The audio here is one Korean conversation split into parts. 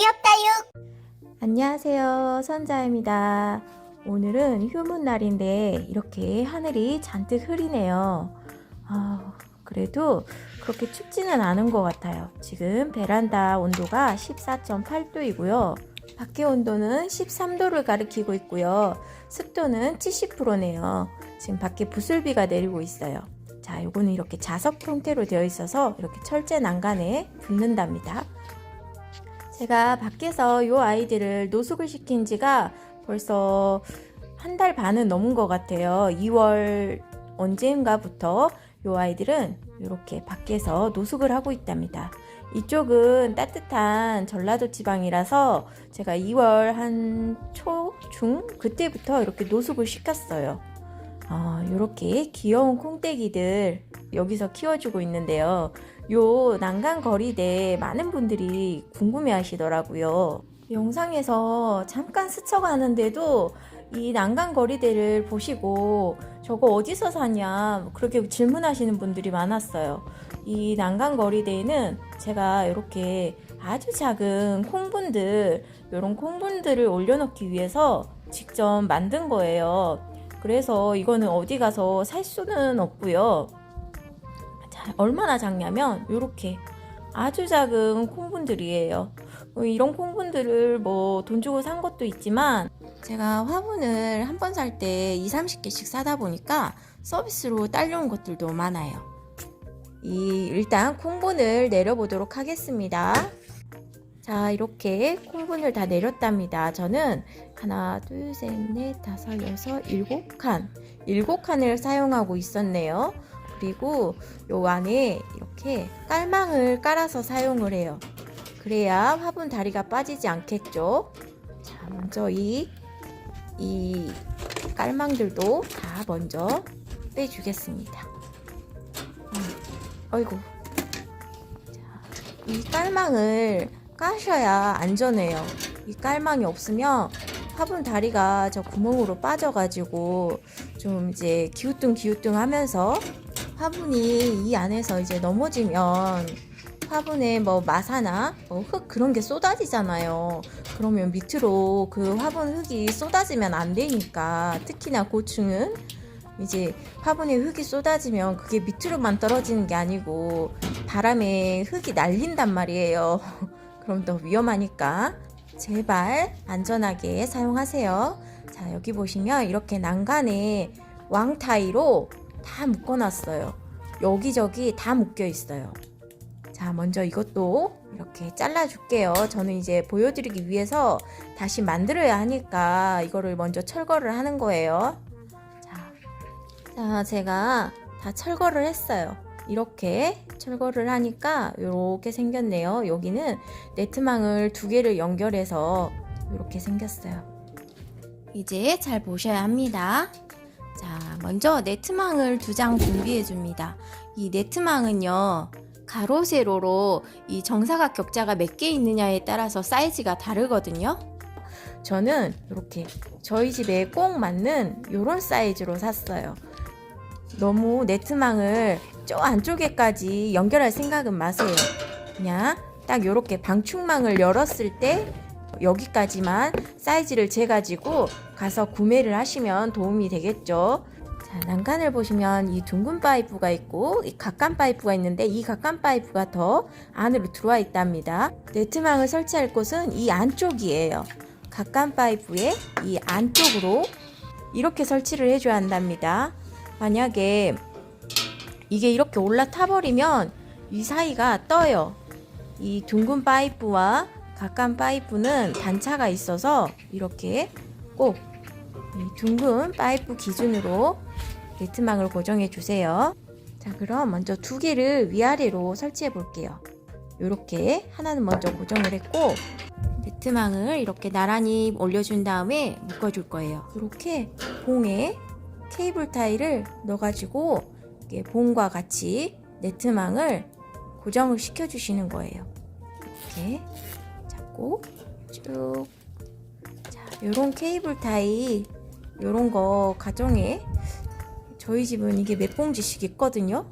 귀엽다육. 안녕하세요, 선자입니다. 오늘은 휴문날인데 이렇게 하늘이 잔뜩 흐리네요. 그래도 그렇게 춥지는 않은 것 같아요. 지금 베란다 온도가 14.8도이고요. 밖의 온도는 13도를 가리키고 있고요. 습도는 70%네요. 지금 밖에 부슬비가 내리고 있어요. 자, 요거는 이렇게 자석 형태로 되어 있어서 이렇게 철제 난간에 붙는답니다. 제가 밖에서 이 아이들을 노숙을 시킨 지가 벌써 한 달 반은 넘은 것 같아요. 2월 언제인가부터 이 아이들은 이렇게 밖에서 노숙을 하고 있답니다. 이쪽은 따뜻한 전라도 지방이라서 제가 2월 한 초, 중 그때부터 이렇게 노숙을 시켰어요. 이렇게 귀여운 콩떼기들 여기서 키워주고 있는데요. 요 난간 거리대 많은 분들이 궁금해 하시더라고요. 영상에서 잠깐 스쳐가는데도 이 난간 거리대를 보시고 저거 어디서 사냐 그렇게 질문하시는 분들이 많았어요. 이 난간 거리대에는 제가 이렇게 아주 작은 콩분들, 이런 콩분들을 올려놓기 위해서 직접 만든 거예요. 그래서 이거는 어디 가서 살 수는 없고요. 자, 얼마나 작냐면 이렇게 아주 작은 콩분들이에요. 이런 콩분들을 뭐 돈 주고 산 것도 있지만 제가 화분을 한 번 살 때 20-30개씩 사다 보니까 서비스로 딸려온 것들도 많아요. 일단 콩분을 내려보도록 하겠습니다. 자, 이렇게 콩분을 다 내렸답니다. 저는 하나, 둘, 셋, 넷, 다섯, 여섯, 일곱 칸을 사용하고 있었네요. 그리고 요 안에 이렇게 깔망을 깔아서 사용을 해요. 그래야 화분 다리가 빠지지 않겠죠. 자, 먼저 이 깔망들도 다 먼저 빼주겠습니다. 어이구. 자, 이 깔망을 까셔야 안전해요. 이 깔망이 없으면 화분 다리가 저 구멍으로 빠져가지고 좀 이제 기우뚱 하면서 화분이 이 안에서 이제 넘어지면 화분에 뭐 마사나 흙 그런 게 쏟아지잖아요. 그러면 밑으로 그 화분 흙이 쏟아지면 안 되니까, 특히나 고층은 이제 화분에 흙이 쏟아지면 그게 밑으로만 떨어지는 게 아니고 바람에 흙이 날린단 말이에요. 그럼 더 위험하니까 제발 안전하게 사용하세요. 자, 여기 보시면 이렇게 난간에 왕타이로 다 묶어놨어요. 여기저기 다 묶여 있어요. 자, 먼저 이것도 이렇게 잘라줄게요. 저는 이제 보여드리기 위해서 다시 만들어야 하니까 이거를 먼저 철거를 하는 거예요. 자, 제가 다 철거를 했어요. 이렇게 철거를 하니까 이렇게 생겼네요. 여기는 네트망을 2개를 연결해서 이렇게 생겼어요. 이제 잘 보셔야 합니다. 자, 먼저 네트망을 2장 준비해 줍니다. 이 네트망은요, 가로 세로로 이 정사각 격자가 몇 개 있느냐에 따라서 사이즈가 다르거든요. 저는 이렇게 저희 집에 꼭 맞는 이런 사이즈로 샀어요. 너무 네트망을 저 안쪽에까지 연결할 생각은 마세요. 그냥 딱 이렇게 방충망을 열었을 때 여기까지만 사이즈를 재가지고 가서 구매를 하시면 도움이 되겠죠. 자, 난간을 보시면 이 둥근 파이프가 있고 이 각간 파이프가 있는데, 이 각간 파이프가 더 안으로 들어와 있답니다. 네트망을 설치할 곳은 이 안쪽이에요. 각간 파이프의 이 안쪽으로 이렇게 설치를 해줘야 한답니다. 만약에 이게 이렇게 올라타 버리면 이 사이가 떠요. 이 둥근 파이프와 각간 파이프는 단차가 있어서 이렇게 꼭 이 둥근 파이프 기준으로 네트망을 고정해 주세요. 자, 그럼 먼저 2개를 위아래로 설치해 볼게요. 이렇게 하나는 먼저 고정을 했고, 네트망을 이렇게 나란히 올려준 다음에 묶어줄 거예요. 이렇게 봉에 케이블 타이를 넣어가지고 봉과 같이 네트망을 고정을 시켜주시는 거예요. 이렇게 잡고 쭉. 자, 요런 케이블 타이, 요런 거 가정에 저희 집은 이게 몇 봉지씩 있거든요.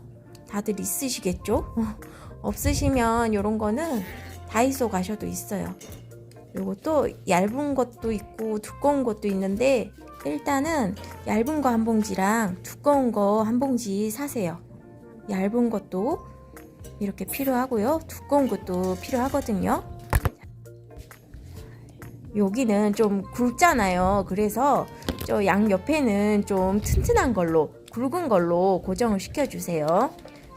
다들 있으시겠죠? 없으시면 요런 거는 다이소 가셔도 있어요. 요것도 얇은 것도 있고 두꺼운 것도 있는데 일단은 얇은 거 한 봉지랑 두꺼운 거 한 봉지 사세요. 얇은 것도 이렇게 필요하고요. 두꺼운 것도 필요하거든요. 여기는 좀 굵잖아요. 그래서 저 양 옆에는 좀 튼튼한 걸로, 굵은 걸로 고정을 시켜주세요.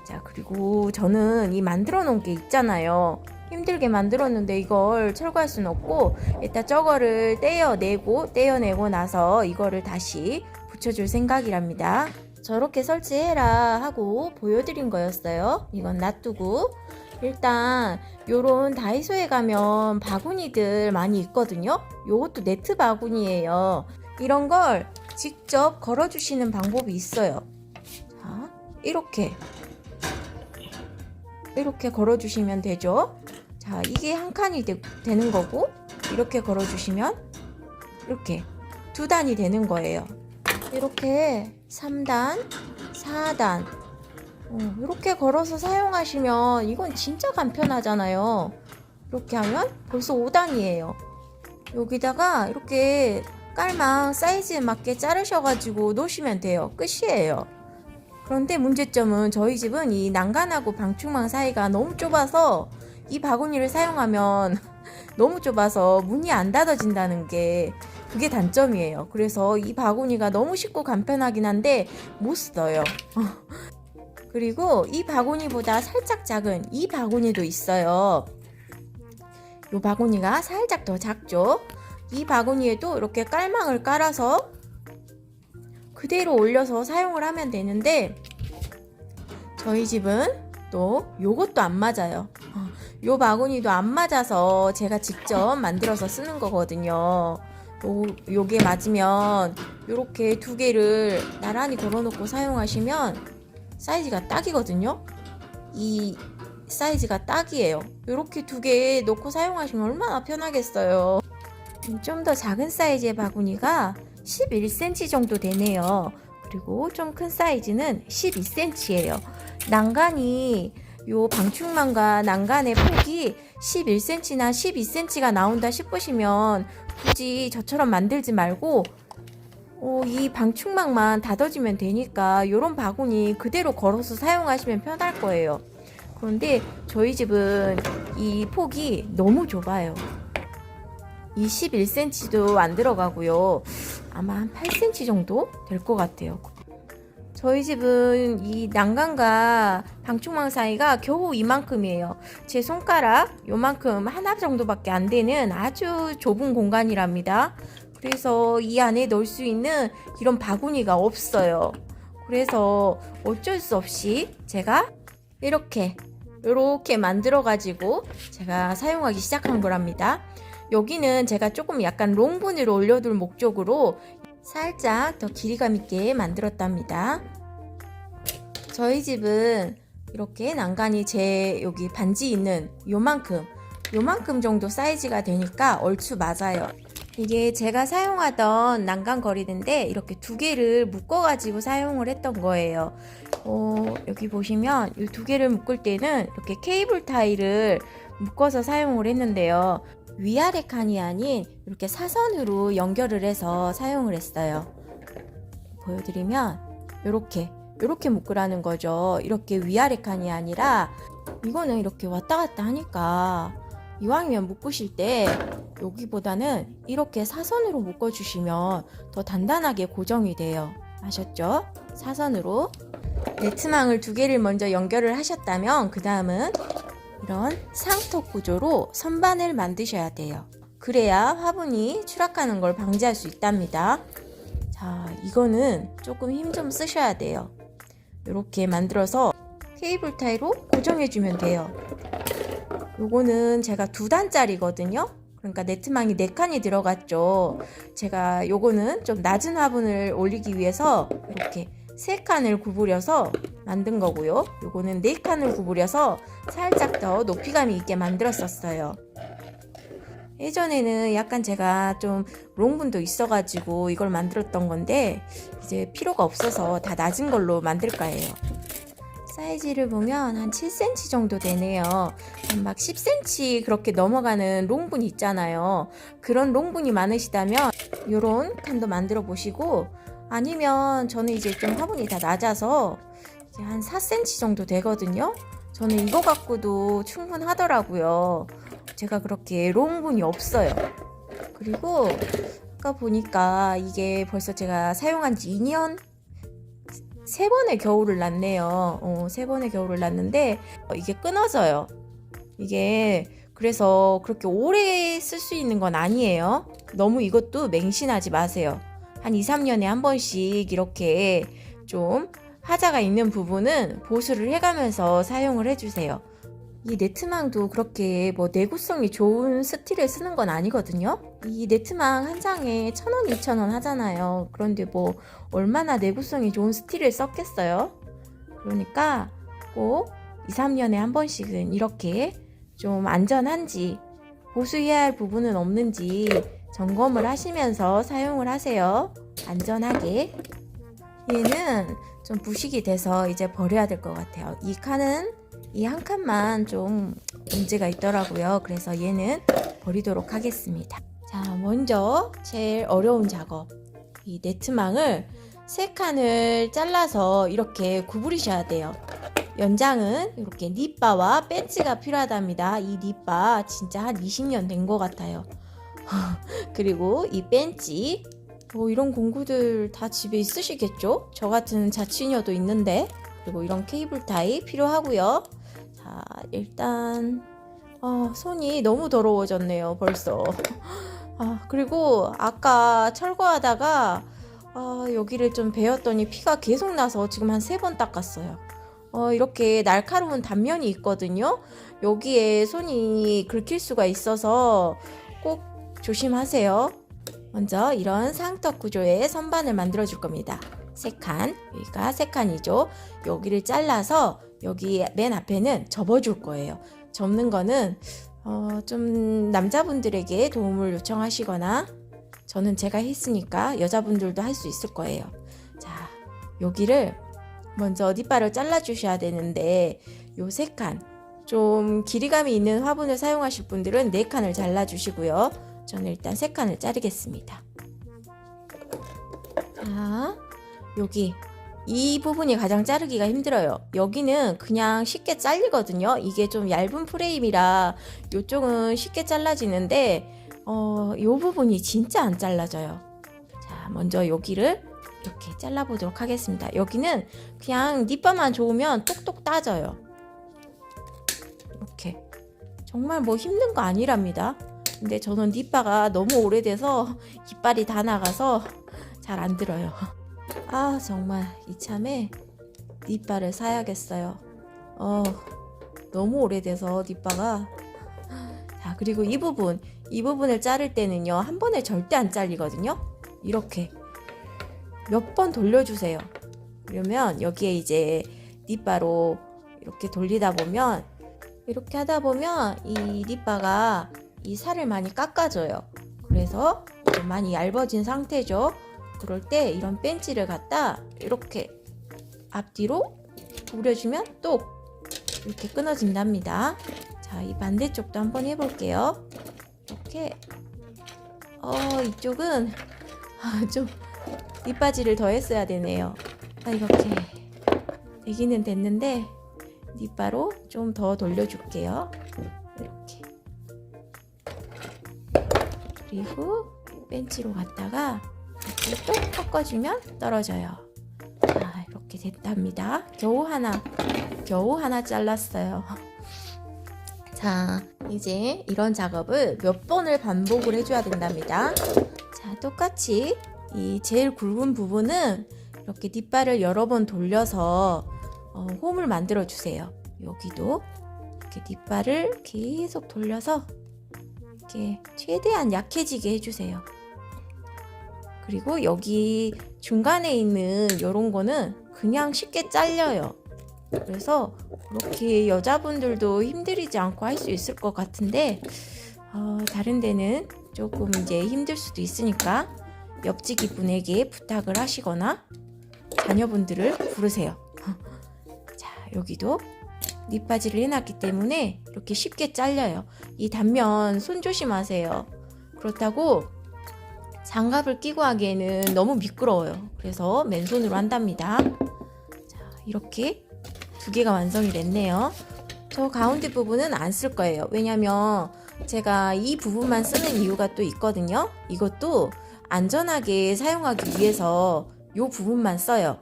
자, 그리고 저는 이 만들어 놓은 게 있잖아요. 힘들게 만들었는데 이걸 철거할 수는 없고 일단 저거를 떼어내고 나서 이거를 다시 붙여줄 생각이랍니다. 저렇게 설치해라 하고 보여드린 거였어요. 이건 놔두고 일단 요런 다이소에 가면 바구니들 많이 있거든요. 요것도 네트 바구니예요. 이런 걸 직접 걸어주시는 방법이 있어요. 자, 이렇게 걸어주시면 되죠. 자, 이게 한 칸이 되는 거고 이렇게 걸어주시면 이렇게 두 단이 되는 거예요. 이렇게 3단, 4단 이렇게 걸어서 사용하시면 이건 진짜 간편하잖아요. 이렇게 하면 벌써 5단이에요. 여기다가 이렇게 깔망 사이즈에 맞게 자르셔가지고 놓으시면 돼요. 끝이에요. 그런데 문제점은 저희 집은 이 난간하고 방충망 사이가 너무 좁아서 이 바구니를 사용하면 너무 좁아서 문이 안 닫아진다는 게 그게 단점이에요. 그래서 이 바구니가 너무 쉽고 간편하긴 한데 못 써요. 그리고 이 바구니보다 살짝 작은 이 바구니도 있어요. 이 바구니가 살짝 더 작죠. 이 바구니에도 이렇게 깔망을 깔아서 그대로 올려서 사용을 하면 되는데 저희 집은 또 요것도 안 맞아요. 요 바구니도 안 맞아서 제가 직접 만들어서 쓰는 거거든요. 요게 맞으면 요렇게 두 개를 나란히 걸어놓고 사용하시면 사이즈가 딱이거든요. 이 사이즈가 딱이에요. 요렇게 두 개 놓고 사용하시면 얼마나 편하겠어요. 좀 더 작은 사이즈의 바구니가 11cm 정도 되네요. 그리고 좀 큰 사이즈는 12cm예요. 난간이 요 방충망과 난간의 폭이 11cm나 12cm가 나온다 싶으시면 굳이 저처럼 만들지 말고 이 방충망만 닫아주면 되니까 요런 바구니 그대로 걸어서 사용하시면 편할 거예요. 그런데 저희 집은 이 폭이 너무 좁아요. 이 11cm도 안 들어가고요. 아마 한 8cm 정도 될 것 같아요. 저희 집은 이 난간과 방충망 사이가 겨우 이만큼이에요. 제 손가락 요만큼 하나 정도밖에 안 되는 아주 좁은 공간이랍니다. 그래서 이 안에 넣을 수 있는 이런 바구니가 없어요. 그래서 어쩔 수 없이 제가 이렇게 만들어 가지고 제가 사용하기 시작한 거랍니다. 여기는 제가 조금 약간 롱분으로 올려둘 목적으로 살짝 더 길이감 있게 만들었답니다. 저희 집은 이렇게 난간이 제 여기 반지 있는 요만큼 정도 사이즈가 되니까 얼추 맞아요. 이게 제가 사용하던 난간 거리인데 이렇게 두 개를 묶어 가지고 사용을 했던 거예요. 여기 보시면 이 두 개를 묶을 때는 이렇게 케이블 타이를 묶어서 사용을 했는데요. 위아래 칸이 아닌 이렇게 사선으로 연결을 해서 사용을 했어요. 보여드리면 이렇게 묶으라는 거죠. 이렇게 위아래 칸이 아니라 이거는 이렇게 왔다 갔다 하니까 이왕이면 묶으실 때 여기보다는 이렇게 사선으로 묶어주시면 더 단단하게 고정이 돼요. 아셨죠? 사선으로 네트망을 두 개를 먼저 연결을 하셨다면 그 다음은 이런 상턱 구조로 선반을 만드셔야 돼요. 그래야 화분이 추락하는 걸 방지할 수 있답니다. 자, 이거는 조금 힘 좀 쓰셔야 돼요. 이렇게 만들어서 케이블 타이로 고정해주면 돼요. 요거는 제가 2단짜리거든요. 그러니까 네트망이 4칸이 들어갔죠. 제가 요거는 좀 낮은 화분을 올리기 위해서 이렇게 3칸을 구부려서 만든 거고요. 요거는 4칸을 구부려서 살짝 더 높이감이 있게 만들었었어요. 예전에는 약간 제가 좀 롱분도 있어가지고 이걸 만들었던 건데 이제 필요가 없어서 다 낮은 걸로 만들 거예요. 사이즈를 보면 한 7cm 정도 되네요. 막 10cm 그렇게 넘어가는 롱분 있잖아요. 그런 롱분이 많으시다면 요런 칸도 만들어 보시고, 아니면 저는 이제 좀 화분이 다 낮아서 이제 한 4cm 정도 되거든요. 저는 이거 갖고도 충분하더라고요. 제가 그렇게 롱분이 없어요. 그리고 아까 보니까 이게 벌써 제가 사용한 지 2년? 3번의 겨울을 났네요. 3번의 겨울을 났는데 이게 끊어져요. 이게 그래서 그렇게 오래 쓸 수 있는 건 아니에요. 너무 이것도 맹신하지 마세요. 한 2, 3년에 한 번씩 이렇게 좀 하자가 있는 부분은 보수를 해가면서 사용을 해주세요. 이 네트망도 그렇게 뭐 내구성이 좋은 스틸을 쓰는 건 아니거든요. 이 네트망 한 장에 1,000원, 2,000원 하잖아요. 그런데 뭐 얼마나 내구성이 좋은 스틸을 썼겠어요. 그러니까 꼭 2, 3년에 한 번씩은 이렇게 좀 안전한지, 보수해야 할 부분은 없는지 점검을 하시면서 사용을 하세요. 안전하게. 얘는 좀 부식이 돼서 이제 버려야 될 것 같아요. 이 칸은 이 한 칸만 좀 문제가 있더라고요. 그래서 얘는 버리도록 하겠습니다. 자, 먼저 제일 어려운 작업. 이 네트망을 3칸을 잘라서 이렇게 구부리셔야 돼요. 연장은 이렇게 닛바와 벤치가 필요하답니다. 이 닛바 진짜 한 20년 된 것 같아요. 그리고 이 벤치, 뭐 이런 공구들 다 집에 있으시겠죠? 저 같은 자취녀도 있는데. 그리고 이런 케이블 타이 필요하고요. 자, 일단 손이 너무 더러워졌네요, 벌써. 그리고 아까 철거하다가 여기를 좀 베었더니 피가 계속 나서 지금 한 3번 닦았어요. 이렇게 날카로운 단면이 있거든요. 여기에 손이 긁힐 수가 있어서 꼭 조심하세요. 먼저 이런 상턱 구조의 선반을 만들어 줄 겁니다. 3칸, 여기가 3칸이죠. 여기를 잘라서 여기 맨 앞에는 접어줄 거예요. 접는 거는 좀 남자분들에게 도움을 요청하시거나, 저는 제가 했으니까 여자분들도 할 수 있을 거예요. 자, 여기를 먼저 뒷발을 잘라 주셔야 되는데, 요 3칸, 좀 길이감이 있는 화분을 사용하실 분들은 4칸을 잘라 주시고요. 저는 일단 3칸을 자르겠습니다. 자, 여기 이 부분이 가장 자르기가 힘들어요. 여기는 그냥 쉽게 잘리거든요. 이게 좀 얇은 프레임이라 이쪽은 쉽게 잘라지는데 이 부분이 진짜 안 잘라져요. 자, 먼저 여기를 이렇게 잘라보도록 하겠습니다. 여기는 그냥 닛바만 좋으면 똑똑 따져요. 이렇게 정말 뭐 힘든 거 아니랍니다. 근데 저는 닛바가 너무 오래돼서 이빨이 다 나가서 잘 안 들어요. 정말 이참에 닛바를 사야겠어요. 너무 오래돼서 닛바가. 자, 그리고 이 부분을 자를 때는요, 한 번에 절대 안 잘리거든요. 이렇게 몇 번 돌려주세요. 그러면 여기에 이제 닛바로 이렇게 돌리다 보면, 이렇게 하다 보면 이 닛바가 이 살을 많이 깎아줘요. 그래서 좀 많이 얇아진 상태죠. 그럴 때 이런 벤치를 갖다 이렇게 앞뒤로 구부려주면 또 이렇게 끊어진답니다. 자, 이 반대쪽도 한번 해볼게요. 이렇게 이쪽은 좀 뒷바지를 더 했어야 되네요. 이렇게 되기는 됐는데 뒷바로 좀 더 돌려줄게요. 이렇게. 그리고 벤치로 갔다가 이렇게 또 꺾어주면 떨어져요. 자, 이렇게 됐답니다. 겨우 하나 잘랐어요. 자, 이제 이런 작업을 몇 번을 반복을 해줘야 된답니다. 자, 똑같이 이 제일 굵은 부분은 이렇게 뒷발을 여러 번 돌려서 홈을 만들어 주세요. 여기도 이렇게 뒷발을 계속 돌려서 이렇게 최대한 약해지게 해주세요. 그리고 여기 중간에 있는 이런 거는 그냥 쉽게 잘려요. 그래서 그렇게 여자분들도 힘들이지 않고 할 수 있을 것 같은데 다른 데는 조금 이제 힘들 수도 있으니까 옆집이 분에게 부탁을 하시거나 자녀분들을 부르세요. 자, 여기도 밑바지를 해놨기 때문에 이렇게 쉽게 잘려요. 이 단면 손 조심하세요. 그렇다고 장갑을 끼고 하기에는 너무 미끄러워요. 그래서 맨손으로 한답니다. 자, 이렇게 2개가 완성이 됐네요. 저 가운데 부분은 안 쓸 거예요. 왜냐면 제가 이 부분만 쓰는 이유가 또 있거든요. 이것도 안전하게 사용하기 위해서 이 부분만 써요.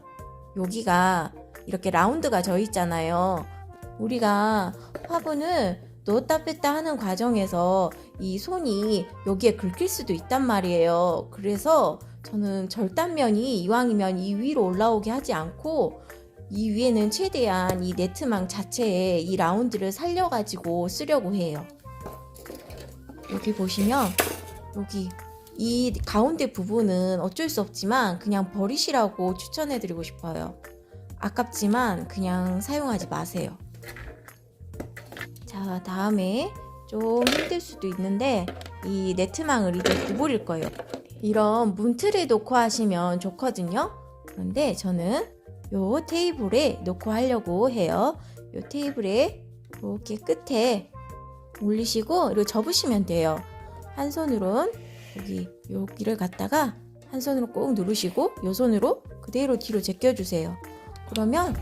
여기가 이렇게 라운드가 져 있잖아요. 우리가 화분을 넣었다 뺐다 하는 과정에서 이 손이 여기에 긁힐 수도 있단 말이에요. 그래서 저는 절단면이 이왕이면 이 위로 올라오게 하지 않고 이 위에는 최대한 이 네트망 자체에 이 라운드를 살려가지고 쓰려고 해요. 여기 보시면 여기 이 가운데 부분은 어쩔 수 없지만 그냥 버리시라고 추천해드리고 싶어요. 아깝지만 그냥 사용하지 마세요. 자, 다음에 좀 힘들 수도 있는데 이 네트망을 이제 구부릴 거예요. 이런 문틀에 놓고 하시면 좋거든요. 그런데 저는 요 테이블에 놓고 하려고 해요. 요 테이블에 이렇게 끝에 올리시고 이렇게 접으시면 돼요. 한 손으로는 여기를 갖다가 한 손으로 꼭 누르시고 요 손으로 그대로 뒤로 제껴주세요. 그러면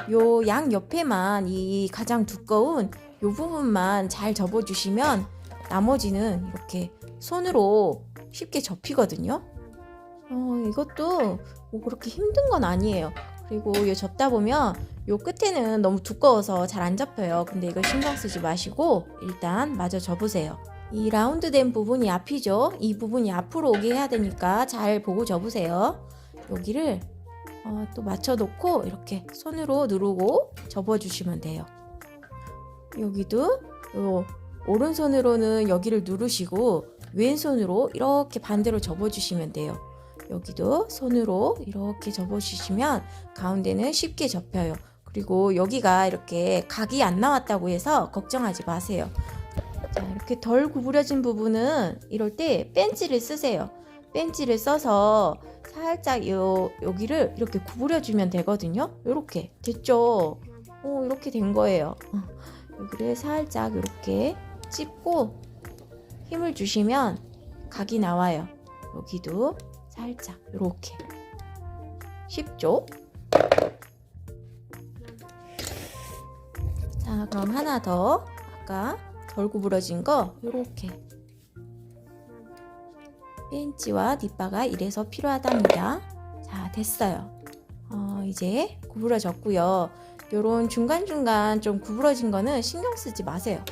요 양 옆에만 이 가장 두꺼운 요 부분만 잘 접어주시면 나머지는 이렇게 손으로 쉽게 접히거든요. 이것도 뭐 그렇게 힘든 건 아니에요. 그리고 요 접다 보면 요 끝에는 너무 두꺼워서 잘 안 접혀요. 근데 이거 신경 쓰지 마시고 일단 마저 접으세요. 이 라운드 된 부분이 앞이죠. 이 부분이 앞으로 오게 해야 되니까 잘 보고 접으세요. 여기를 또 맞춰 놓고 이렇게 손으로 누르고 접어주시면 돼요. 여기도 요 오른손으로는 여기를 누르시고 왼손으로 이렇게 반대로 접어주시면 돼요. 여기도 손으로 이렇게 접어주시면 가운데는 쉽게 접혀요. 그리고 여기가 이렇게 각이 안 나왔다고 해서 걱정하지 마세요. 자, 이렇게 덜 구부려진 부분은 이럴 때 벤치를 쓰세요. 벤치를 써서 살짝 여기를 이렇게 구부려주면 되거든요. 이렇게 됐죠? 이렇게 된 거예요. 여기를 살짝 이렇게 찝고 힘을 주시면 각이 나와요. 여기도 살짝 이렇게 쉽죠? 자, 그럼 하나 더 아까 덜 구부러진 거 이렇게 벤치와 뒷바가 이래서 필요하답니다. 자, 됐어요. 이제 구부러졌고요. 요런 중간중간 좀 구부러진 거는 신경 쓰지 마세요.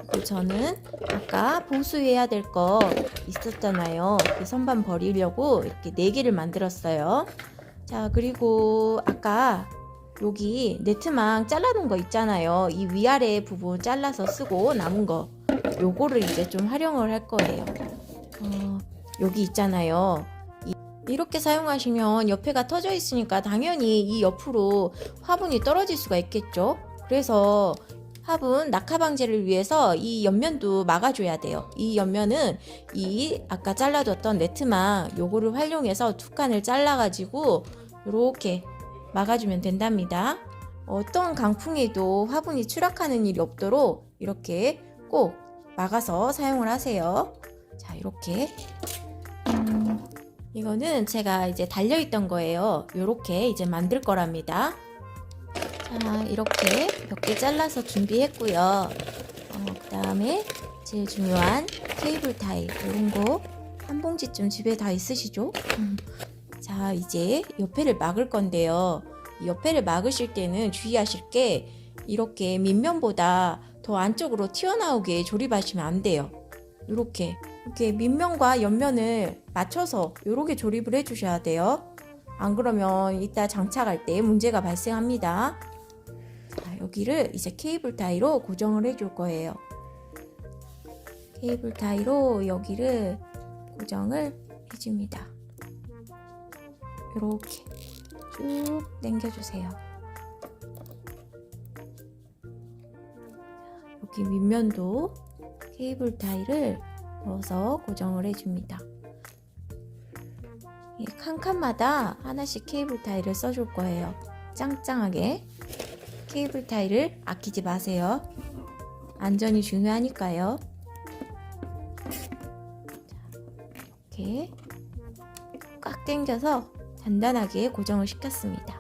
그리고 저는 아까 보수해야 될 거 있었잖아요. 그 선반 버리려고 이렇게 4개를 만들었어요. 자, 그리고 아까 여기 네트망 잘라놓은 거 있잖아요. 이 위아래 부분 잘라서 쓰고 남은 거 요거를 이제 좀 활용을 할 거예요. 여기 있잖아요. 이렇게 사용하시면 옆에가 터져 있으니까 당연히 이 옆으로 화분이 떨어질 수가 있겠죠. 그래서 화분 낙하 방지를 위해서 이 옆면도 막아줘야 돼요. 이 옆면은 이 아까 잘라뒀던 네트망 요거를 활용해서 2칸을 잘라가지고 이렇게 막아주면 된답니다. 어떤 강풍에도 화분이 추락하는 일이 없도록 이렇게 꼭 막아서 사용을 하세요. 자, 이렇게 이거는 제가 이제 달려있던 거예요. 요렇게 이제 만들 거랍니다. 자, 이렇게 몇 개 잘라서 준비했고요. 그 다음에 제일 중요한 케이블 타이 이런 거 한 봉지쯤 집에 다 있으시죠? 자, 이제 옆에를 막을 건데요. 이 옆에를 막으실 때는 주의하실 게 이렇게 밑면보다 더 안쪽으로 튀어나오게 조립하시면 안 돼요. 이렇게 밑면과 옆면을 맞춰서 이렇게 조립을 해주셔야 돼요. 안 그러면 이따 장착할 때 문제가 발생합니다. 자, 여기를 이제 케이블 타이로 고정을 해줄 거예요. 케이블 타이로 여기를 고정을 해줍니다. 이렇게 쭉 당겨주세요. 여기 밑면도 케이블 타이를 넣어서 고정을 해줍니다. 칸칸마다 하나씩 케이블 타이를 써줄 거예요. 짱짱하게. 케이블 타이를 아끼지 마세요. 안전이 중요하니까요. 이렇게 꽉 당겨서 단단하게 고정을 시켰습니다.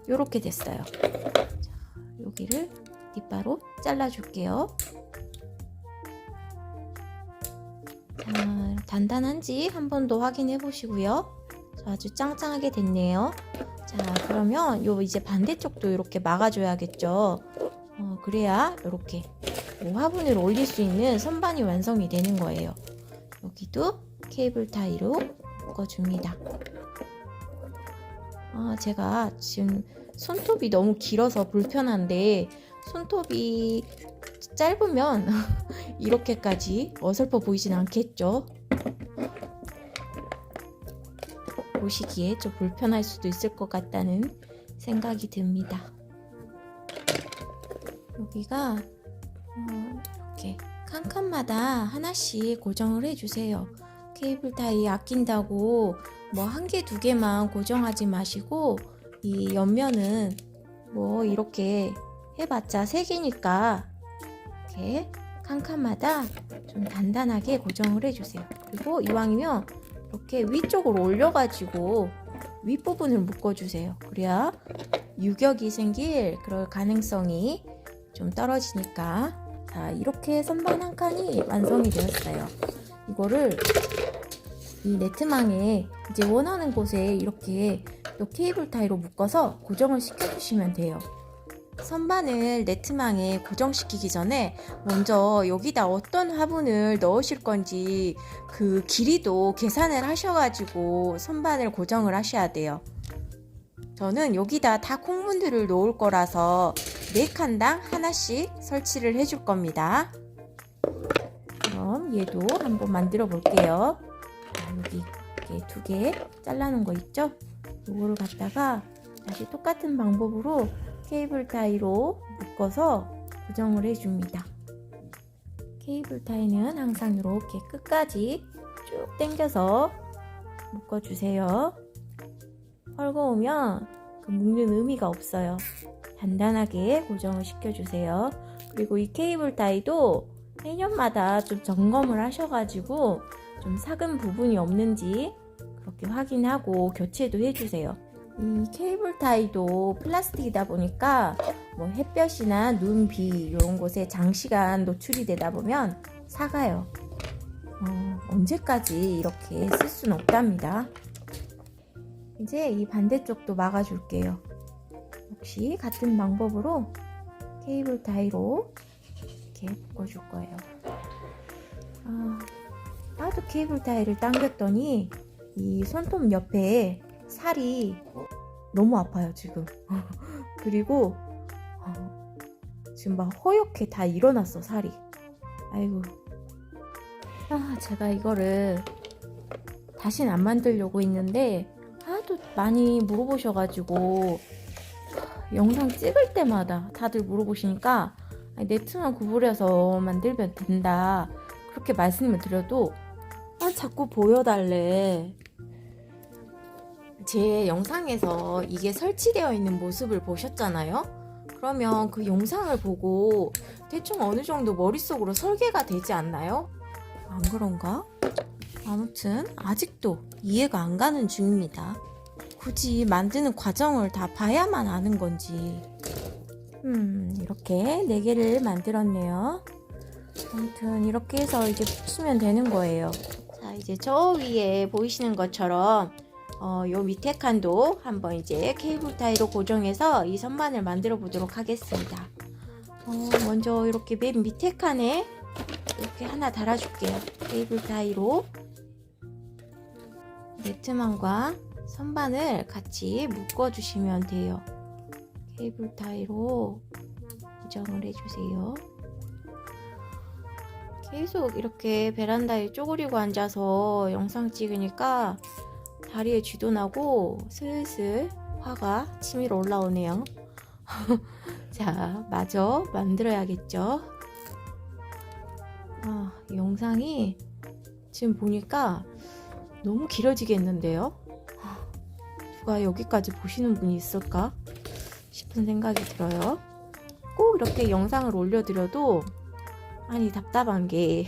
이렇게 됐어요. 자, 여기를 뒷바로 잘라줄게요. 자, 단단한지 한 번 더 확인해 보시고요. 자, 아주 짱짱하게 됐네요. 자, 그러면 요 이제 반대쪽도 이렇게 막아줘야겠죠. 그래야 이렇게 화분을 올릴 수 있는 선반이 완성이 되는 거예요. 여기도 케이블 타이로 묶어줍니다. 제가 지금 손톱이 너무 길어서 불편한데 손톱이 짧으면 이렇게까지 어설퍼 보이진 않겠죠? 보시기에 좀 불편할 수도 있을 것 같다는 생각이 듭니다. 여기가 이렇게 칸칸마다 하나씩 고정을 해주세요. 케이블 타이 아낀다고 뭐 한 개, 두 개만 고정하지 마시고 이 옆면은 뭐 이렇게 해봤자 세 개니까 이렇게 칸칸마다 좀 단단하게 고정을 해주세요. 그리고 이왕이면 이렇게 위쪽으로 올려가지고 윗부분을 묶어주세요. 그래야 유격이 생길 그럴 가능성이 좀 떨어지니까. 자, 이렇게 선반 한 칸이 완성이 되었어요. 이거를 이 네트망에 이제 원하는 곳에 이렇게 또 케이블 타이로 묶어서 고정을 시켜주시면 돼요. 선반을 네트망에 고정시키기 전에 먼저 여기다 어떤 화분을 넣으실 건지 그 길이도 계산을 하셔가지고 선반을 고정을 하셔야 돼요. 저는 여기다 다 콩분들을 놓을 거라서 4칸당 하나씩 설치를 해줄 겁니다. 그럼 얘도 한번 만들어 볼게요. 여기 이렇게 2개 잘라놓은 거 있죠? 이거를 갖다가 다시 똑같은 방법으로 케이블 타이로 묶어서 고정을 해줍니다. 케이블 타이는 항상 이렇게 끝까지 쭉 당겨서 묶어주세요. 헐거우면 그 묶는 의미가 없어요. 단단하게 고정을 시켜주세요. 그리고 이 케이블 타이도 매년마다 좀 점검을 하셔가지고 좀 삭은 부분이 없는지 그렇게 확인하고 교체도 해주세요. 이 케이블 타이도 플라스틱이다 보니까 뭐 햇볕이나 눈, 비 이런 곳에 장시간 노출이 되다 보면 삭아요. 언제까지 이렇게 쓸 수는 없답니다. 이제 이 반대쪽도 막아줄게요. 역시 같은 방법으로 케이블 타이로 이렇게 묶어줄 거예요. 나도 케이블 타이를 당겼더니 이 손톱 옆에 살이 너무 아파요 지금. 그리고 지금 막 허옇게 다 일어났어 살이. 아이고. 제가 이거를 다시는 안 만들려고 했는데 하도 많이 물어보셔가지고 영상 찍을 때마다 다들 물어보시니까 네트만 구부려서 만들면 된다 그렇게 말씀을 드려도 자꾸 보여달래. 제 영상에서 이게 설치되어 있는 모습을 보셨잖아요? 그러면 그 영상을 보고 대충 어느 정도 머릿속으로 설계가 되지 않나요? 안 그런가? 아무튼 아직도 이해가 안 가는 중입니다. 굳이 만드는 과정을 다 봐야만 아는 건지. 이렇게 4개를 만들었네요. 아무튼 이렇게 해서 이제 붙이면 되는 거예요. 자, 이제 저 위에 보이시는 것처럼 요 밑에 칸도 한번 이제 케이블 타이로 고정해서 이 선반을 만들어 보도록 하겠습니다. 먼저 이렇게 맨 밑에 칸에 이렇게 하나 달아줄게요. 케이블 타이로 네트망과 선반을 같이 묶어주시면 돼요. 케이블 타이로 고정을 해주세요. 계속 이렇게 베란다에 쪼그리고 앉아서 영상 찍으니까 다리에 쥐도 나고 슬슬 화가 치밀어 올라오네요. 자, 마저 만들어야겠죠. 영상이 지금 보니까 너무 길어지겠는데요? 누가 여기까지 보시는 분이 있을까? 싶은 생각이 들어요. 꼭 이렇게 영상을 올려드려도 아니 답답한 게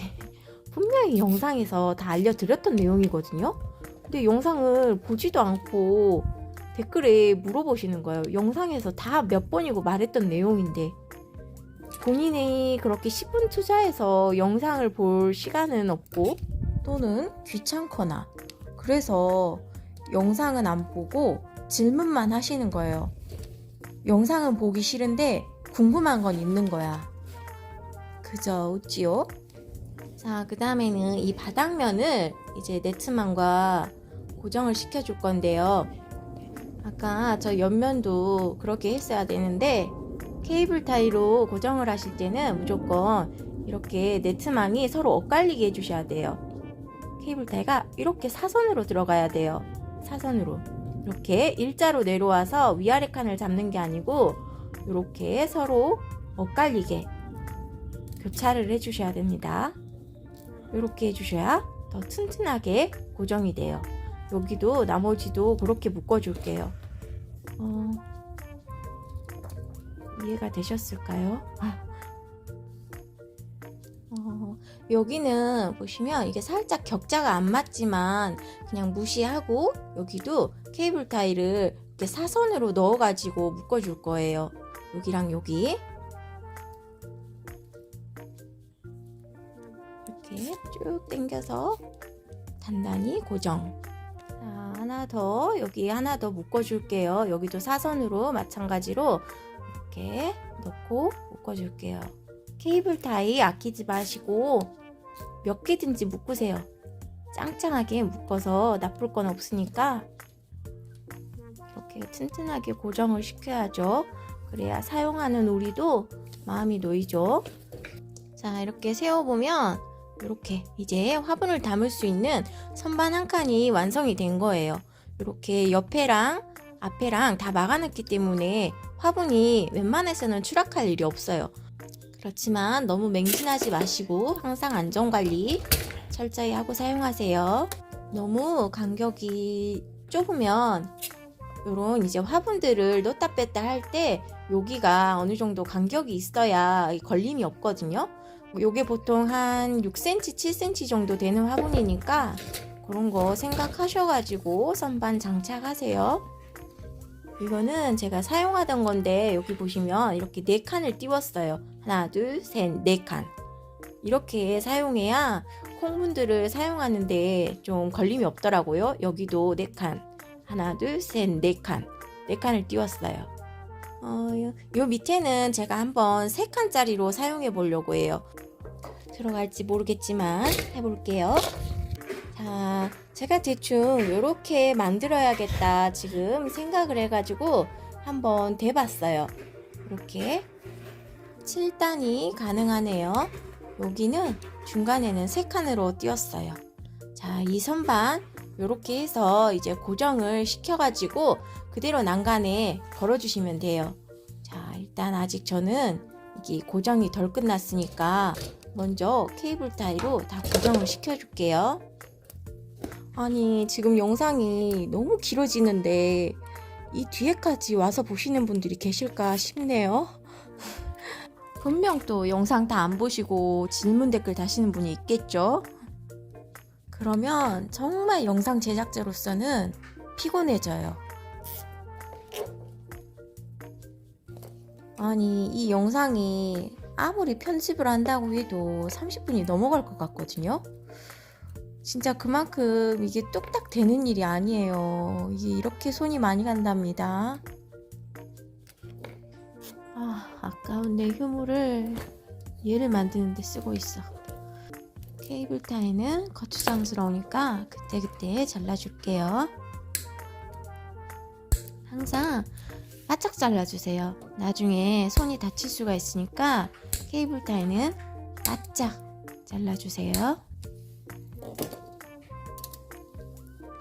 분명히 영상에서 다 알려드렸던 내용이거든요. 근데 영상을 보지도 않고 댓글에 물어보시는 거예요. 영상에서 다 몇 번이고 말했던 내용인데 본인이 그렇게 10분 투자해서 영상을 볼 시간은 없고 또는 귀찮거나 그래서 영상은 안 보고 질문만 하시는 거예요. 영상은 보기 싫은데 궁금한 건 있는 거야. 그저 웃지요? 자, 그 다음에는 이 바닥면을 이제 네트망과 고정을 시켜줄 건데요. 아까 저 옆면도 그렇게 했어야 되는데 케이블 타이로 고정을 하실 때는 무조건 이렇게 네트망이 서로 엇갈리게 해주셔야 돼요. 케이블 타이가 이렇게 사선으로 들어가야 돼요. 사선으로 이렇게 일자로 내려와서 위아래 칸을 잡는 게 아니고 이렇게 서로 엇갈리게 교차를 해주셔야 됩니다. 이렇게 해주셔야 더 튼튼하게 고정이 돼요. 여기도 나머지도 그렇게 묶어줄게요. 이해가 되셨을까요? 여기는 보시면 이게 살짝 격자가 안 맞지만 그냥 무시하고 여기도 케이블 타이를 이렇게 사선으로 넣어가지고 묶어줄 거예요. 여기랑 여기 이렇게 쭉 당겨서 단단히 고정. 자, 하나 더 여기 하나 더 묶어줄게요. 여기도 사선으로 마찬가지로 이렇게 넣고 묶어줄게요. 케이블 타이 아끼지 마시고 몇 개든지 묶으세요. 짱짱하게 묶어서 나쁠 건 없으니까 이렇게 튼튼하게 고정을 시켜야죠. 그래야 사용하는 우리도 마음이 놓이죠. 자, 이렇게 세워보면 이렇게 이제 화분을 담을 수 있는 선반 한 칸이 완성이 된 거예요. 이렇게 옆에랑 앞에랑 다 막아놨기 때문에 화분이 웬만해서는 추락할 일이 없어요. 그렇지만 너무 맹신하지 마시고 항상 안전관리 철저히 하고 사용하세요. 너무 간격이 좁으면 이런 이제 화분들을 넣다 뺐다 할 때 여기가 어느 정도 간격이 있어야 걸림이 없거든요. 요게 보통 한 6cm, 7cm 정도 되는 화분이니까 그런 거 생각하셔가지고 선반 장착하세요. 이거는 제가 사용하던 건데 여기 보시면 이렇게 4칸을 띄웠어요. 하나, 둘, 셋, 4칸. 이렇게 사용해야 콩분들을 사용하는데 좀 걸림이 없더라고요. 여기도 4칸. 하나, 둘, 셋, 4칸. 4칸을 띄웠어요. 요 밑에는 제가 한번 3칸짜리로 사용해 보려고 해요. 들어갈지 모르겠지만 해볼게요. 자, 제가 대충 이렇게 만들어야겠다 지금 생각을 해가지고 한번 대봤어요. 이렇게 7단이 가능하네요. 여기는 중간에는 3칸으로 띄웠어요. 자, 이 선반 이렇게 해서 이제 고정을 시켜가지고 그대로 난간에 걸어주시면 돼요. 자, 일단 아직 저는 이게 고정이 덜 끝났으니까 먼저 케이블 타이로 다 고정을 시켜줄게요. 아니, 지금 영상이 너무 길어지는데 이 뒤에까지 와서 보시는 분들이 계실까 싶네요. 분명 또 영상 다 안 보시고 질문 댓글 다시는 분이 있겠죠? 그러면 정말 영상 제작자로서는 피곤해져요. 아니, 이 영상이 아무리 편집을 한다고 해도 30분이 넘어갈 것 같거든요. 진짜 그만큼 이게 뚝딱 되는 일이 아니에요. 이게 이렇게 손이 많이 간답니다. 아까운 내 휴무를 얘를 만드는데 쓰고 있어. 케이블 타이는 거추장스러우니까 그때그때 잘라줄게요. 항상 바짝 잘라주세요. 나중에 손이 다칠 수가 있으니까 케이블 타이는 바짝 잘라주세요.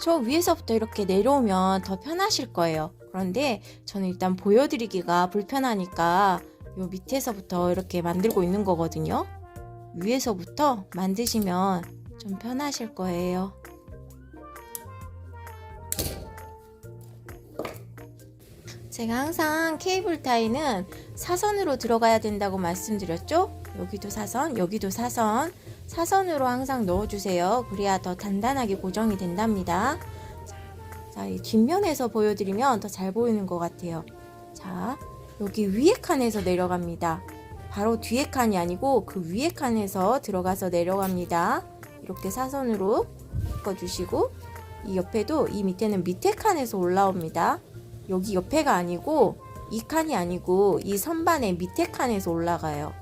저 위에서부터 이렇게 내려오면 더 편하실 거예요. 그런데 저는 일단 보여드리기가 불편하니까 요 밑에서부터 이렇게 만들고 있는 거거든요. 위에서부터 만드시면 좀 편하실 거예요. 제가 항상 케이블 타이는 사선으로 들어가야 된다고 말씀드렸죠? 여기도 사선, 여기도 사선. 사선으로 항상 넣어주세요. 그래야 더 단단하게 고정이 된답니다. 자, 이 뒷면에서 보여드리면 더 잘 보이는 것 같아요. 자, 여기 위에 칸에서 내려갑니다. 바로 뒤에 칸이 아니고 그 위에 칸에서 들어가서 내려갑니다. 이렇게 사선으로 묶어주시고, 이 옆에도 이 밑에는 밑에 칸에서 올라옵니다. 여기 옆에가 아니고 이 칸이 아니고 이 선반의 밑에 칸에서 올라가요.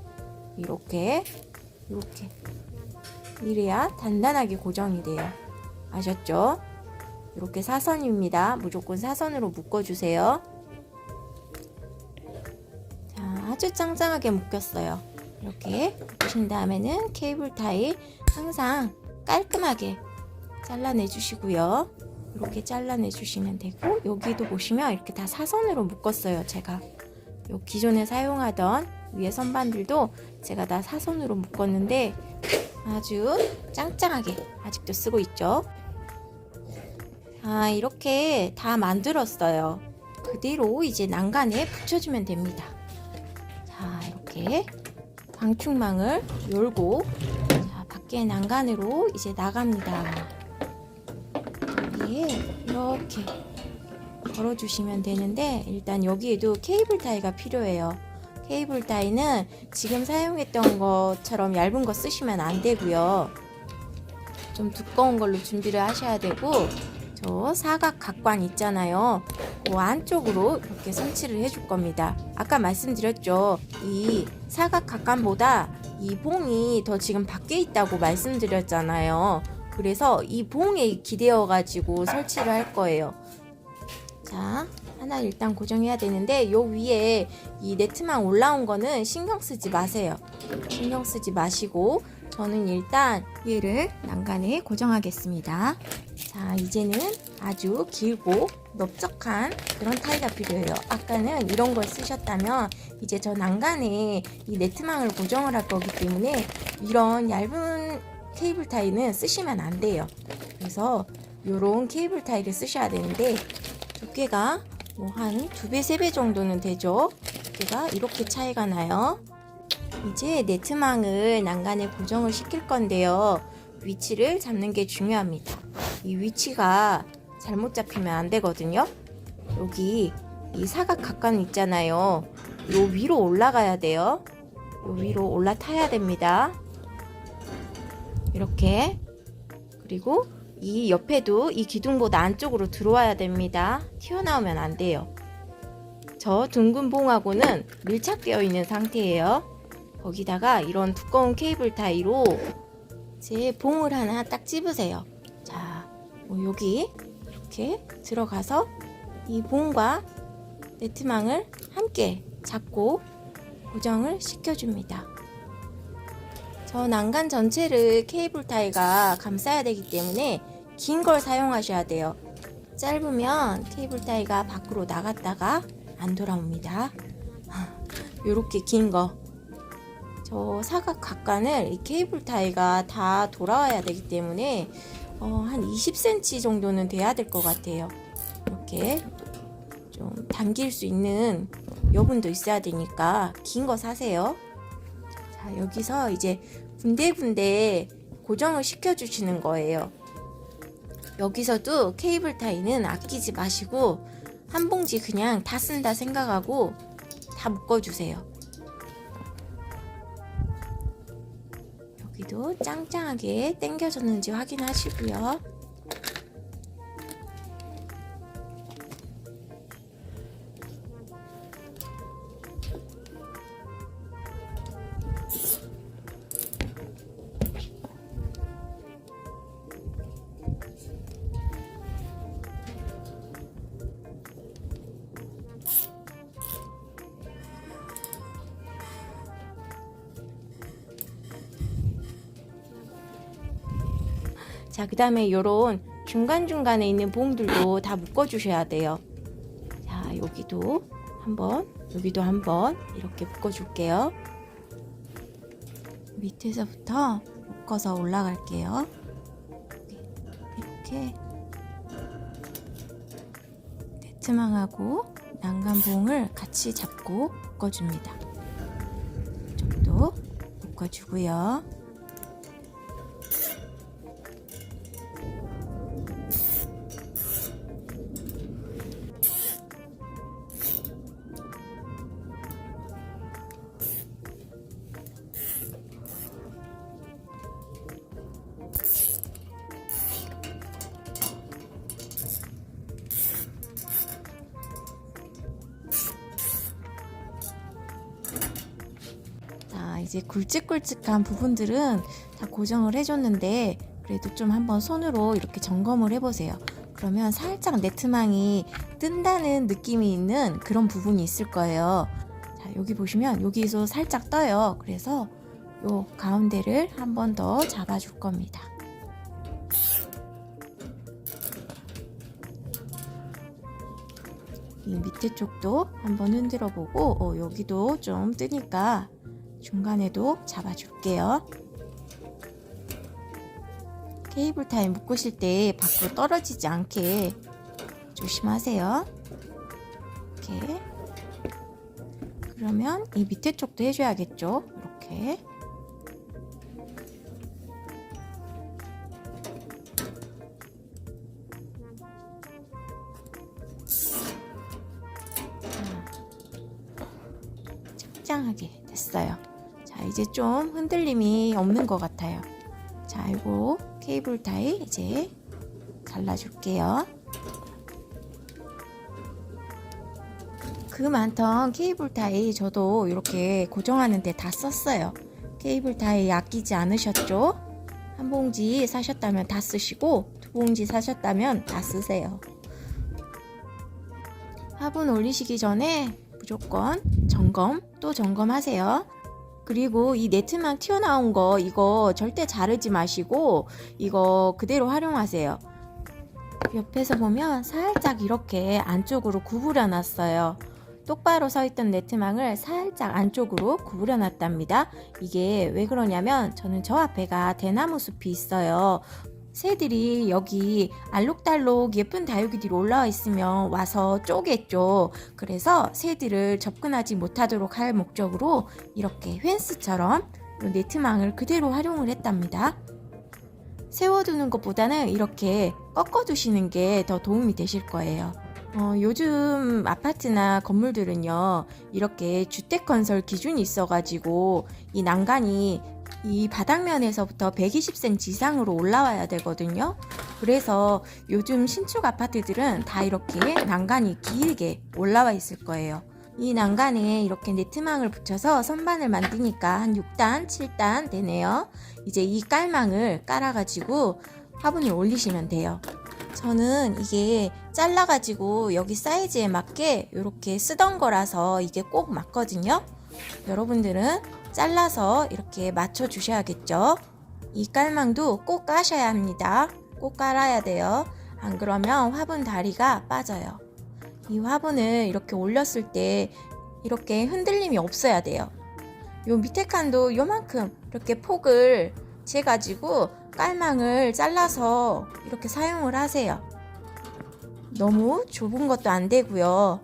이렇게 이래야 단단하게 고정이 돼요. 아셨죠? 이렇게 사선입니다. 무조건 사선으로 묶어주세요. 자, 아주 짱짱하게 묶였어요. 이렇게 묶으신 다음에는 케이블 타이 항상 깔끔하게 잘라내 주시고요. 이렇게 잘라내 주시면 되고, 여기도 보시면 이렇게 다 사선으로 묶었어요. 제가 요 기존에 사용하던 위에 선반들도 제가 다 사선으로 묶었는데 아주 짱짱하게 아직도 쓰고 있죠. 자, 이렇게 다 만들었어요. 그대로 이제 난간에 붙여주면 됩니다. 자, 이렇게 방충망을 열고, 자, 밖에 난간으로 이제 나갑니다. 여기에 이렇게 걸어주시면 되는데, 일단 여기에도 케이블 타이가 필요해요. 케이블 타이는 지금 사용했던 것처럼 얇은 거 쓰시면 안 되고요. 좀 두꺼운 걸로 준비를 하셔야 되고, 저 사각 각관 있잖아요. 그 안쪽으로 이렇게 설치를 해줄 겁니다. 아까 말씀드렸죠. 이 사각 각관보다 이 봉이 더 지금 밖에 있다고 말씀드렸잖아요. 그래서 이 봉에 기대어 가지고 설치를 할 거예요. 자, 하나 일단 고정해야 되는데, 요 위에 이 네트망 올라온 거는 신경 쓰지 마세요. 신경 쓰지 마시고, 저는 일단 얘를 난간에 고정하겠습니다. 자, 이제는 아주 길고 넓적한 그런 타이가 필요해요. 아까는 이런 걸 쓰셨다면 이제 저 난간에 이 네트망을 고정을 할 거기 때문에 이런 얇은 케이블 타이는 쓰시면 안 돼요. 그래서 요런 케이블 타이를 쓰셔야 되는데, 두께가 뭐 한 2배, 3배 정도는 되죠. 두께가 이렇게 차이가 나요. 이제 네트망을 난간에 고정을 시킬 건데요. 위치를 잡는 게 중요합니다. 이 위치가 잘못 잡히면 안 되거든요. 여기 이 사각 각관 있잖아요. 요 위로 올라가야 돼요. 요 위로 올라타야 됩니다. 이렇게. 그리고 이 옆에도 이 기둥보다 안쪽으로 들어와야 됩니다. 튀어나오면 안 돼요. 저 둥근 봉하고는 밀착되어 있는 상태예요. 거기다가 이런 두꺼운 케이블 타이로 제 봉을 하나 딱 집으세요. 자, 여기 이렇게 들어가서 이 봉과 네트망을 함께 잡고 고정을 시켜줍니다. 저 난간 전체를 케이블 타이가 감싸야 되기 때문에 긴 걸 사용하셔야 돼요. 짧으면 케이블 타이가 밖으로 나갔다가 안 돌아옵니다. 요렇게 긴 거. 저 사각 각관을 이 케이블 타이가 다 돌아와야 되기 때문에 한 20cm 정도는 돼야 될 것 같아요. 이렇게 좀 당길 수 있는 여분도 있어야 되니까 긴 거 사세요. 자, 여기서 이제 군데군데 고정을 시켜주시는 거예요. 여기서도 케이블 타이는 아끼지 마시고 한 봉지 그냥 다 쓴다 생각하고 다 묶어주세요. 여기도 짱짱하게 당겨졌는지 확인하시고요. 자, 그 다음에 요런 중간중간에 있는 봉들도 다 묶어주셔야 돼요. 자, 여기도 한번, 여기도 한번 이렇게 묶어줄게요. 밑에서부터 묶어서 올라갈게요. 이렇게 네트망하고 난간봉을 같이 잡고 묶어줍니다. 이쪽도 묶어주고요. 이제 굵직굵직한 부분들은 다 고정을 해줬는데 그래도 좀 한번 손으로 이렇게 점검을 해보세요. 그러면 살짝 네트망이 뜬다는 느낌이 있는 그런 부분이 있을 거예요. 자, 여기 보시면 여기서 살짝 떠요. 그래서 요 가운데를 한 번 더 잡아줄 겁니다. 이 밑에 쪽도 한번 흔들어 보고 여기도 좀 뜨니까 중간에도 잡아줄게요. 케이블 타이 묶으실 때 밖으로 떨어지지 않게 조심하세요. 이렇게. 그러면 이 밑에 쪽도 해줘야겠죠. 이렇게. 적당하게 됐어요. 자, 이제 좀 흔들림이 없는 것 같아요. 자, 이거 케이블 타이 이제 잘라줄게요. 그 많던 케이블 타이 저도 이렇게 고정하는데 다 썼어요. 케이블 타이 아끼지 않으셨죠? 한 봉지 사셨다면 다 쓰시고 두 봉지 사셨다면 다 쓰세요. 화분 올리시기 전에 무조건 또 점검하세요. 그리고 이 네트망 튀어나온 거 이거 절대 자르지 마시고 이거 그대로 활용하세요. 옆에서 보면 살짝 이렇게 안쪽으로 구부려 놨어요. 똑바로 서 있던 네트망을 살짝 안쪽으로 구부려 놨답니다. 이게 왜 그러냐면 저는 저 앞에가 대나무 숲이 있어요. 새들이 여기 알록달록 예쁜 다육이들이 올라와 있으면 와서 쪼겠죠. 그래서 새들을 접근하지 못하도록 할 목적으로 이렇게 펜스처럼 네트망을 그대로 활용을 했답니다. 세워두는 것보다는 이렇게 꺾어두시는 게 더 도움이 되실 거예요. 요즘 아파트나 건물들은요 이렇게 주택건설 기준이 있어가지고 이 난간이 이 바닥면에서부터 120cm 이상으로 올라와야 되거든요. 그래서 요즘 신축 아파트들은 다 이렇게 난간이 길게 올라와 있을 거예요. 이 난간에 이렇게 네트망을 붙여서 선반을 만드니까 한 6단, 7단 되네요. 이제 이 깔망을 깔아가지고 화분을 올리시면 돼요. 저는 이게 잘라가지고 여기 사이즈에 맞게 이렇게 쓰던 거라서 이게 꼭 맞거든요. 여러분들은 잘라서 이렇게 맞춰 주셔야겠죠. 이 깔망도 꼭 까셔야 합니다. 꼭 깔아야 돼요. 안 그러면 화분 다리가 빠져요. 이 화분을 이렇게 올렸을 때 이렇게 흔들림이 없어야 돼요. 요 밑에 칸도 요만큼 이렇게 폭을 재가지고 깔망을 잘라서 이렇게 사용을 하세요. 너무 좁은 것도 안 되고요.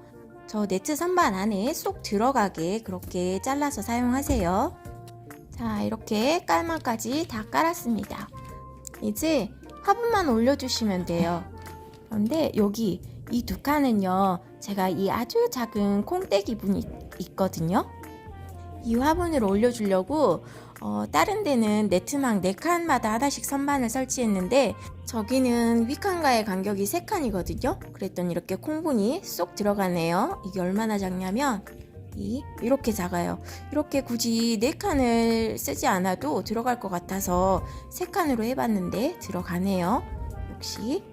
저 네트 선반 안에 쏙 들어가게 그렇게 잘라서 사용하세요. 자, 이렇게 깔망까지 다 깔았습니다. 이제 화분만 올려주시면 돼요. 그런데 여기 이 두 칸은요, 제가 이 아주 작은 콩떼기 분이 있거든요. 이 화분을 올려주려고 다른 데는 네트망 4칸마다 하나씩 선반을 설치했는데 저기는 윗칸과의 간격이 3칸이거든요. 그랬더니 이렇게 콩분이 쏙 들어가네요. 이게 얼마나 작냐면 이렇게 작아요. 이렇게 굳이 4칸을 쓰지 않아도 들어갈 것 같아서 3칸으로 해봤는데 들어가네요. 역시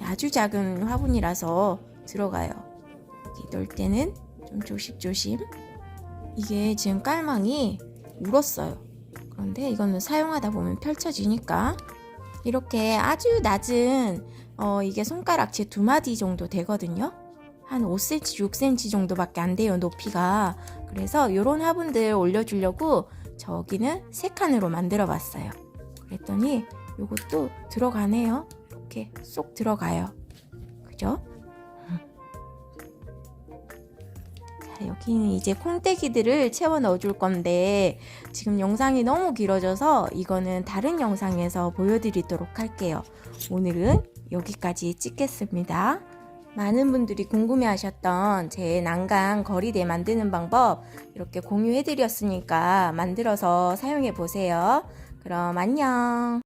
아주 작은 화분이라서 들어가요. 이렇게 넣을 때는 좀 조심조심. 이게 지금 깔망이 울었어요. 그런데 이거는 사용하다 보면 펼쳐지니까 이렇게 아주 낮은 이게 손가락채 2마디 정도 되거든요. 한 5cm, 6cm 정도밖에 안 돼요, 높이가. 그래서 이런 화분들 올려주려고 저기는 3칸으로 만들어 봤어요. 그랬더니 이것도 들어가네요. 이렇게 쏙 들어가요. 그죠? 자, 여기는 이제 콩떼기들을 채워 넣어줄 건데 지금 영상이 너무 길어져서 이거는 다른 영상에서 보여드리도록 할게요. 오늘은 여기까지 찍겠습니다. 많은 분들이 궁금해하셨던 제 난간 거리대 만드는 방법 이렇게 공유해드렸으니까 만들어서 사용해 보세요. 그럼 안녕.